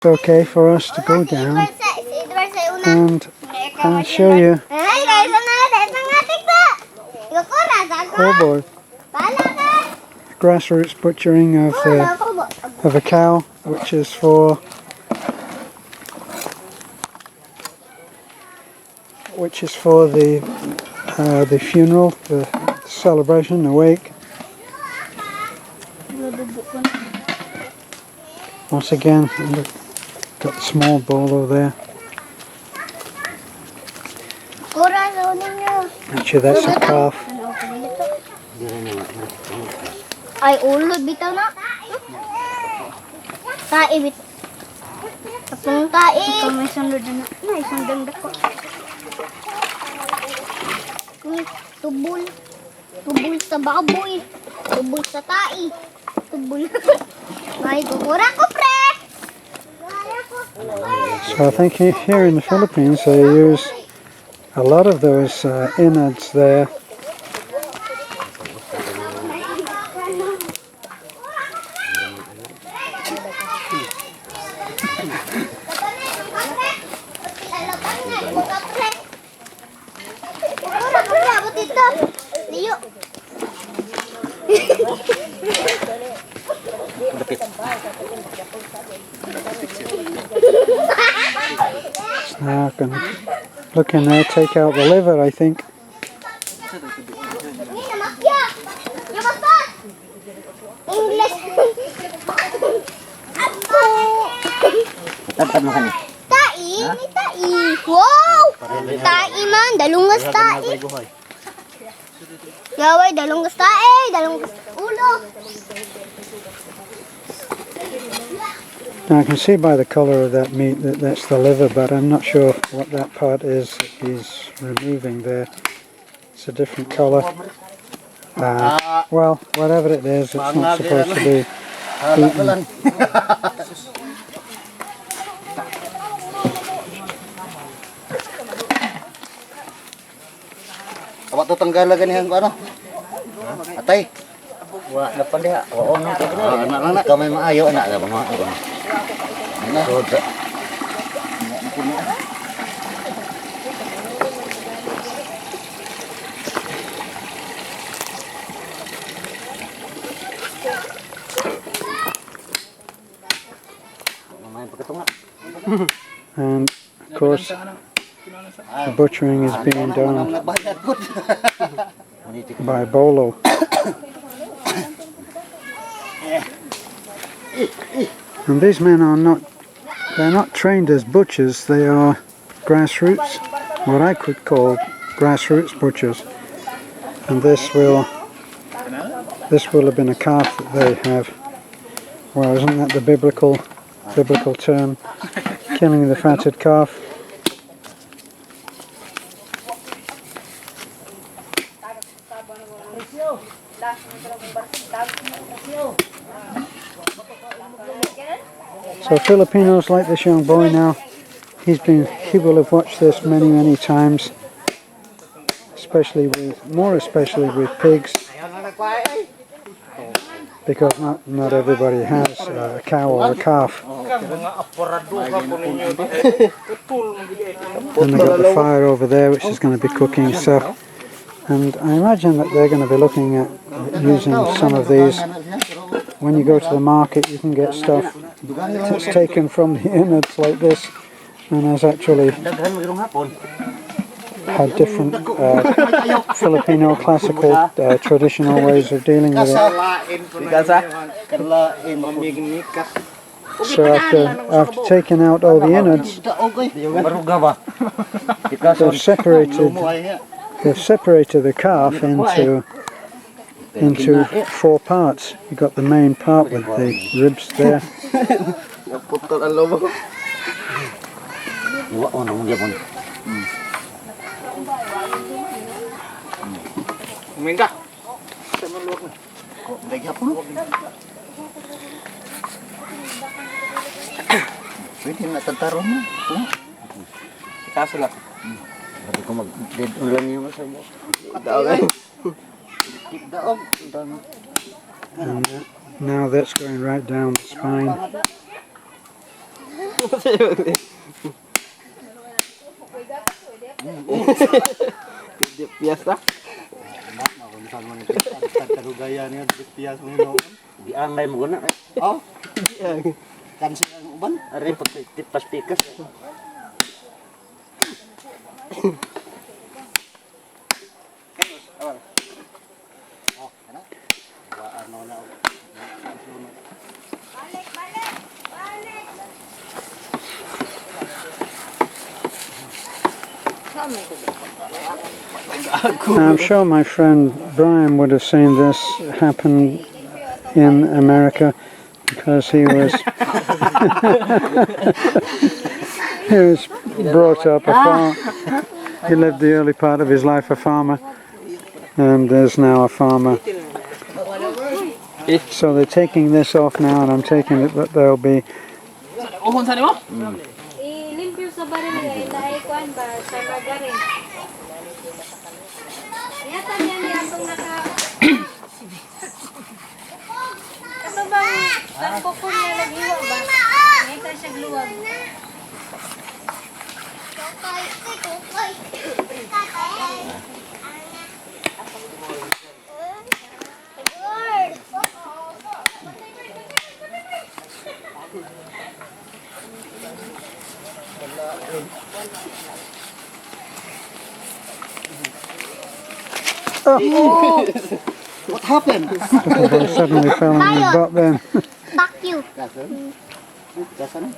It's okay for us to go down and show you. Oh boy. Grassroots butchering of a cow, which is for the funeral, the celebration, the wake. Once again, got the small bowl over there. Actually, that's a calf. Ay, ulod bitaw na. Tae bit. Tapong tae. Ikaw may sundod na. May sundang dako. Tubol. Tubol sa baboy. Tubol sa tae. Tubol. Ay, gugura ko, pre. So I think here in the Philippines they use a lot of those innards there. Now I can look in there, take out the liver, I think. Wow! Tae man, dalungas tae. Yaway, dalungas tae, dalungas ulo. Now I can see by the colour of that meat that that's the liver, but I'm not sure what that part is that he's removing there. It's a different colour. Well, whatever it is, it's not supposed to be eaten. Awak tu tanggal lagi ni ano? Atay. Wa na pandiha. Oo no. Anak kami maayo anak na mga ano. Ana. And of course the butchering is being done by Bolo. And these men are they're not trained as butchers, they are grassroots, what I could call grassroots butchers. And this will have been a calf that they have. Well, isn't that the biblical term? Killing the fatted calf. So Filipinos like this young boy now. He will have watched this many times, more especially with pigs, because not everybody has a cow or a calf. And they've got the fire over there which is going to be cooking stuff. And I imagine that they're going to be looking at using some of these. When you go to the market you can get stuff that's taken from the innards like this and has actually had different Filipino classical traditional ways of dealing with it. So after taking out all the innards, they've separated the calf into 4 parts. You've got the main part with the ribs there. Pwede na tatarong mo. Kaso lang. Sabi ko mag-dead ulan yung masama. And now that's going right down the spine. Biasa. Di angay mo guna. Oh. Kan sing ang uban, ari tipas pikas. I'm sure my friend Brian would have seen this happen in America because he was he was brought up a farm. He lived the early part of his life a farmer, and is now a farmer. So they're taking this off now, and I'm taking it that there'll be Limpyo sa baril ilay kuan ba sa magarin. Yata niyan di atong naka. Ano bang tangkokon na lagiwa ba? Ngita siya gluwag. Oh. What happened? I suddenly fell on his butt then. Fuck you. Kasan?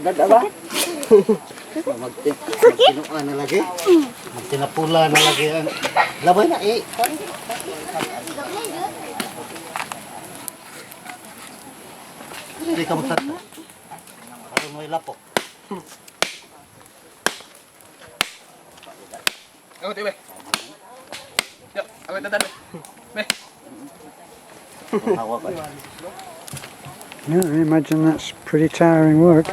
Dada ba? Magtinuan na lagi. Magtinapula na lagi. Labay na eh. Hindi ka magtata. Parang may lapok. Ako tibe. Yo, ako tatan. Me. Hawa pa. Yeah, I imagine that's pretty tiring work.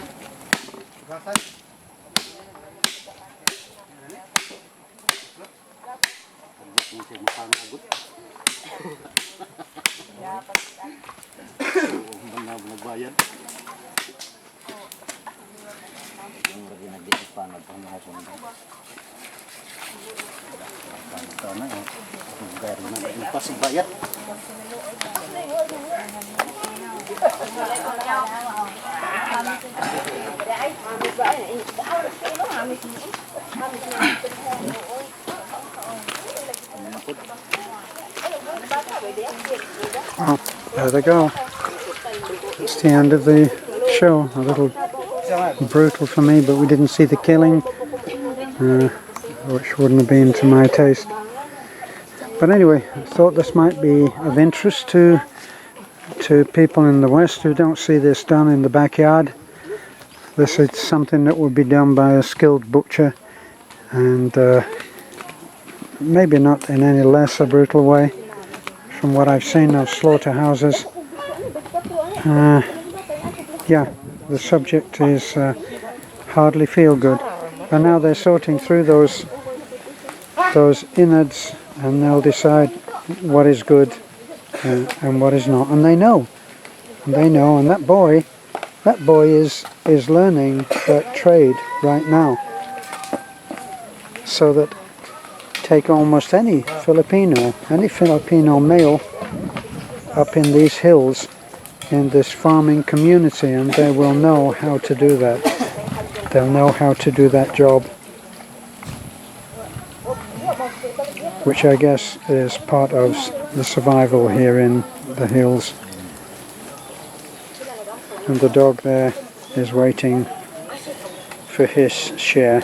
Bayad. Oh, there they go. It's the end of the show. A little brutal for me, but we didn't see the killing, which wouldn't have been to my taste. But anyway, I thought this might be of interest to people in the West who don't see this done in the backyard. This is something that would be done by a skilled butcher, and maybe not in any less a brutal way from what I've seen of slaughterhouses. Yeah, the subject is hardly feel good. And now they're sorting through those innards, and they'll decide what is good and what is not. And they know. And that boy is learning that trade right now. So that take almost any Filipino male up in these hills in this farming community, and they will know how to do that. They'll know how to do that job, which I guess is part of the survival here in the hills. And the dog there is waiting for his share.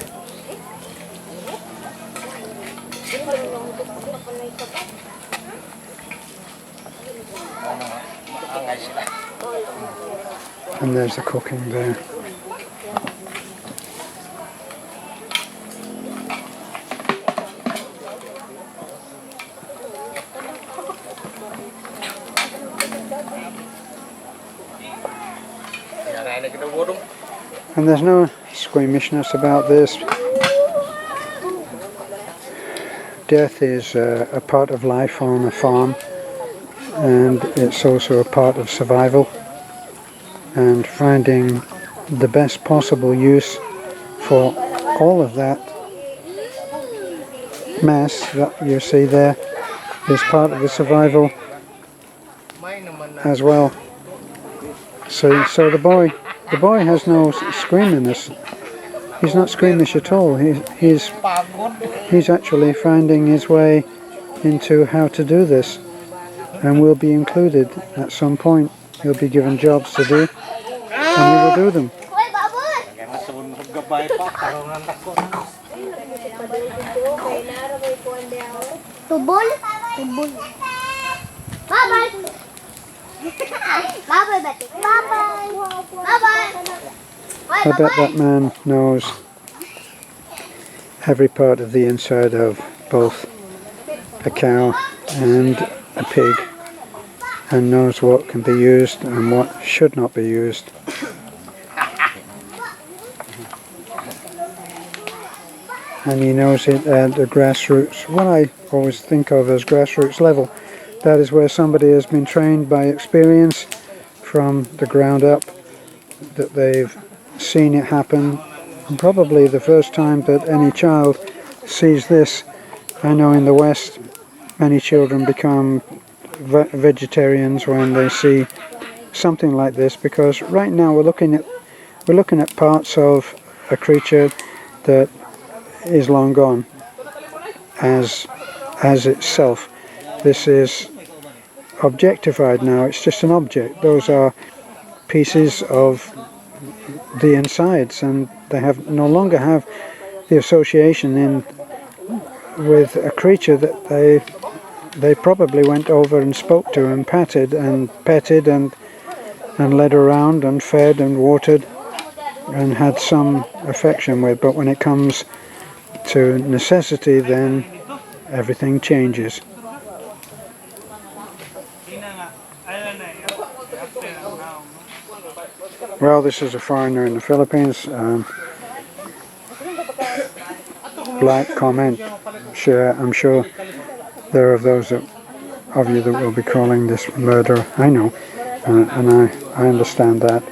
And there's the cooking there. And there's no squeamishness about this. Death is a part of life on a farm, and it's also a part of survival. And finding the best possible use for all of that mass that you see there is part of the survival as well. So the boy has no squeamishness. He's not squeamish at all. He's actually finding his way into how to do this, and will be included at some point. He'll be given jobs to do, and he will do them. Tubol? Tubol. Bye-bye. Bye-bye, Betty. Bye-bye. Bye-bye. I bet that man knows every part of the inside of both a cow and a pig, and knows what can be used and what should not be used. And he knows it at the grassroots, what I always think of as grassroots level. That is where somebody has been trained by experience from the ground up, that they've seen it happen. And probably the first time that any child sees this, I know in the West many children become vegetarians when they see something like this, because right now we're looking at parts of a creature that is long gone as itself. This is objectified now. It's just an object. Those are pieces of the insides, and they no longer have the association with a creature that they probably went over and spoke to and patted and petted and led around and fed and watered and had some affection with. But when it comes to necessity, then everything changes. Well, this is a foreigner in the Philippines. Like, comment, share. I'm sure there are those of you that will be calling this murder. I know, and I understand that,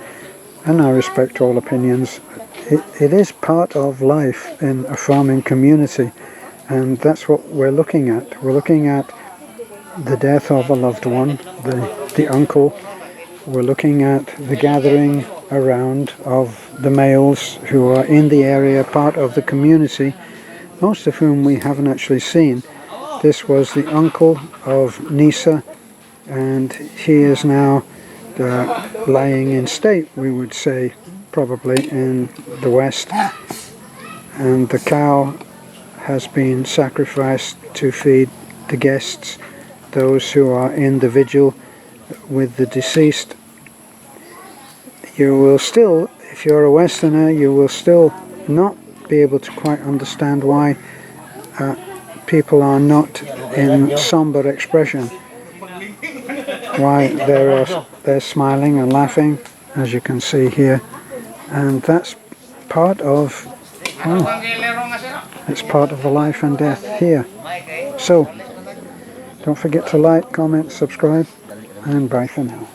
and I respect all opinions. It is part of life in a farming community, and that's what we're looking at. We're looking at the death of a loved one, the uncle. We're looking at the gathering around of the males who are in the area, part of the community, most of whom we haven't actually seen. This was the uncle of Nisa, and he is now lying in state, we would say, probably in the West, and the cow has been sacrificed to feed the guests, those who are in the vigil with the deceased. You will still, if you're a Westerner, you will still not be able to quite understand why people are not in somber expression, why they're smiling and laughing, as you can see here. And that's part of, well, it's part of the life and death here. So, don't forget to like, comment, subscribe, and bye for now.